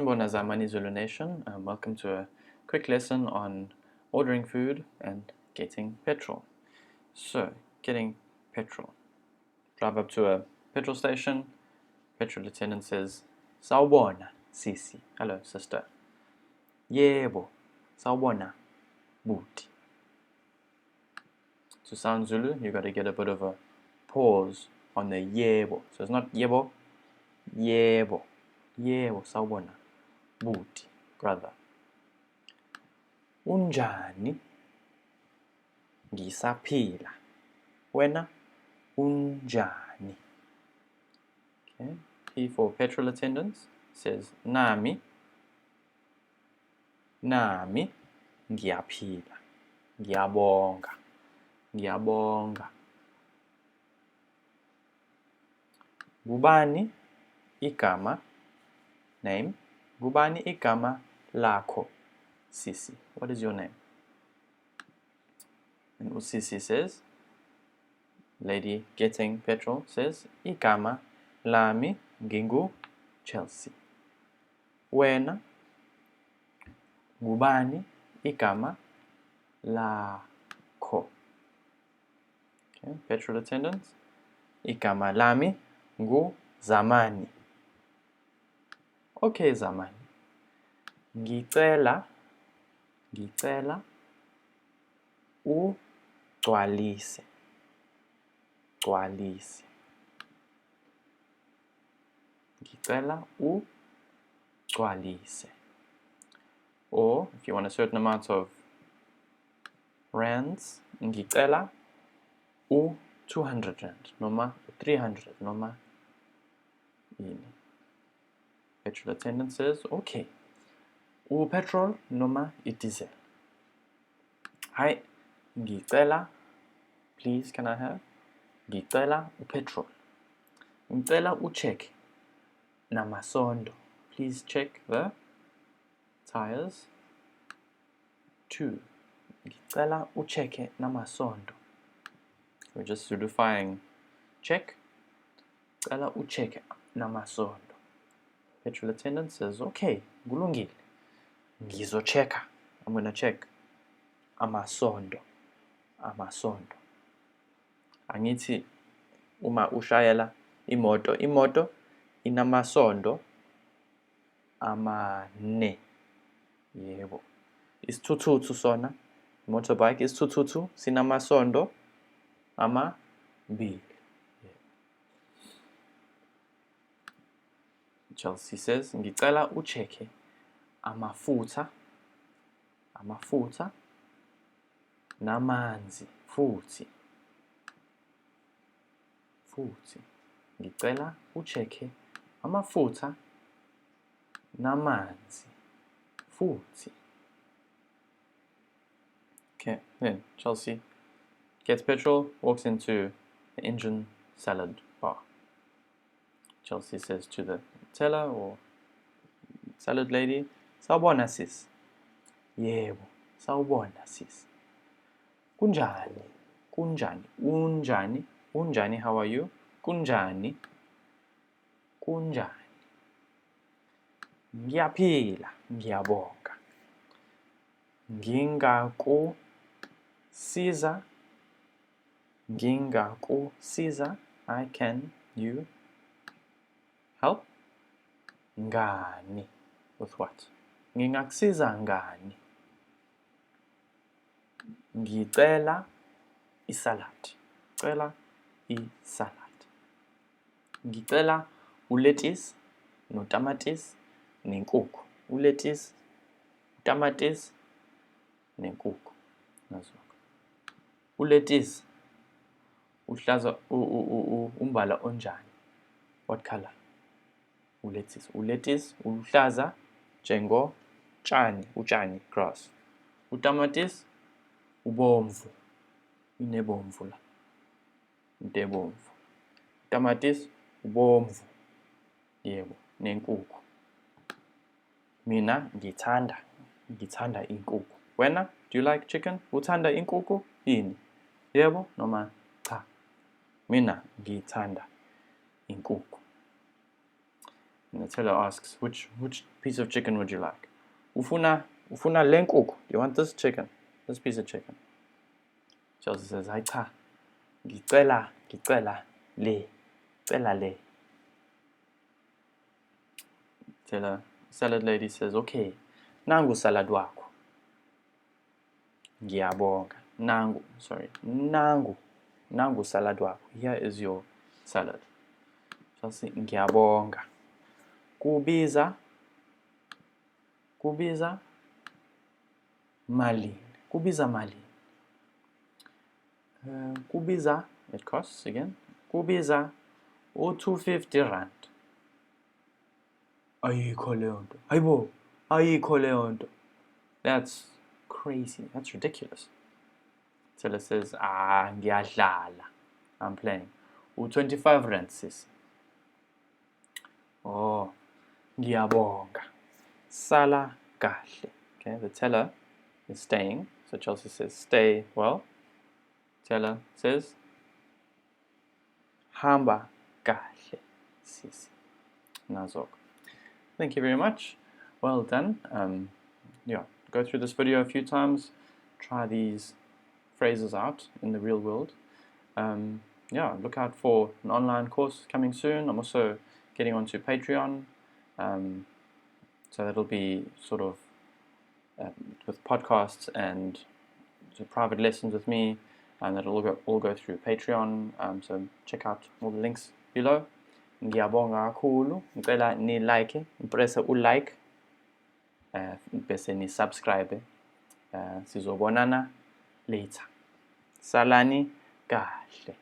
Sanibona isiZulu Nation. Welcome to a quick lesson on ordering food and getting petrol. So, getting petrol. Drive up to a petrol station. Petrol attendant says, "Sawubona, sisi." Hello, sister. Yebo, sawubona, buti. To sound Zulu, you got to get a bit of a pause on the yebo. So it's not yebo, yebo, yebo, sawubona, buti, brother. Unjani? Ngisaphila. Wena? Unjani? Okay. P for petrol attendants says nami ngiyaphila. Ngiyabonga. Gubani igama name. Gubani igama lakho, sisi. What is your name? And Usisi says, lady getting petrol says, igama lami ngingu Chelsea. Wena? Gubani igama lakho. Okay, petrol attendants. Igama lami ngu Zamani. Okay, Zamani. Ngicela ugcwalise. Ngicela ugcwalise. Or if you want a certain amount of rands, ngicela 200 rand, noma 300, noma yini. Petrol attendant says, okay. Petrol noma diesel. Hi, ngicela, please can I have? Ngicela petrol. Ngicela check namasondo. Please check the tires. 2. Ngicela check namasondo. We're just solidifying check. Ngicela check namasondo. Petrol attendant says, okay, kulungile. Ngizochecka. I'm going to check amasondo. Angithi uma ushayela imoto inamasondo amane. Yebo. Isithuthu sona. Motorbike isithuthu sinamasondo amabili. Chelsea says, ngicela uchecke amafutha namanzi futhi. Ngicela uchecke amafutha namanzi futhi. Okay, then Chelsea gets petrol, walks into the engine salad bar. Chelsea says to the teller or salad lady, "Sawubona sis." Yebo, sawubona sis. Kunjani? Unjani, how are you? Kunjani? Ngiyaphila, ngiyabonga. Ngingakusiza. Can you help? Ngani. With what? Ngingakusiza ngani. Ngicela isalad. Ngicela ulettuce notamatisi nenkukhu. Ulettuce, tamatisi nenkukhu. Nazwakho. Ulettuce uhlaza umbala onjani? What color? Ulettuce uhlaza njengo utshani, grass. Utamatisi ubomvu. Inebomvu la. Intebomvu. Utamatisi ubomvu. Yebo, nenkukhu. Mina ngithanda inkukhu. Wena, do you like chicken? Uthanda inkukhu? Yini? Yebo noma cha? Mina ngithanda inkukhu. And the teller asks, which piece of chicken would you like? Ufuna le nkukhu. Do you want this chicken? This piece of chicken. Chelsea says, hayi cha, ngicela le, cela le. Teller, salad lady says, okay, nangu salad wakho. Ngiyabonga. Nangu salad wakho. Here is your salad. Chelsea, ngiyabonga. Kubiza malini. Kubiza malini. Kubiza, it costs again. Kubiza u-250 rand. Ayikho leyo nto. Hayibo, ayikho leyo nto. That's crazy. That's ridiculous. Teller says, ngiyadlala. I'm playing. U-25 rand, sis. Oh, ngiyabonga. Sala kahle. Okay, the teller is staying. So Chelsea says, stay well. Teller says, hamba kahle, sis. Nazok. Thank you very much. Well done. Yeah, go through this video a few times. Try these phrases out in the real world. Yeah, look out for an online course coming soon. I'm also getting onto Patreon. So that'll be sort of with podcasts and private lessons with me, and that'll all go through Patreon. So check out all the links below. Ngiyabonga kakhulu. Ngicela ni like, press u-like, bese ni subscribe. Sizobonana later. Salani kahle.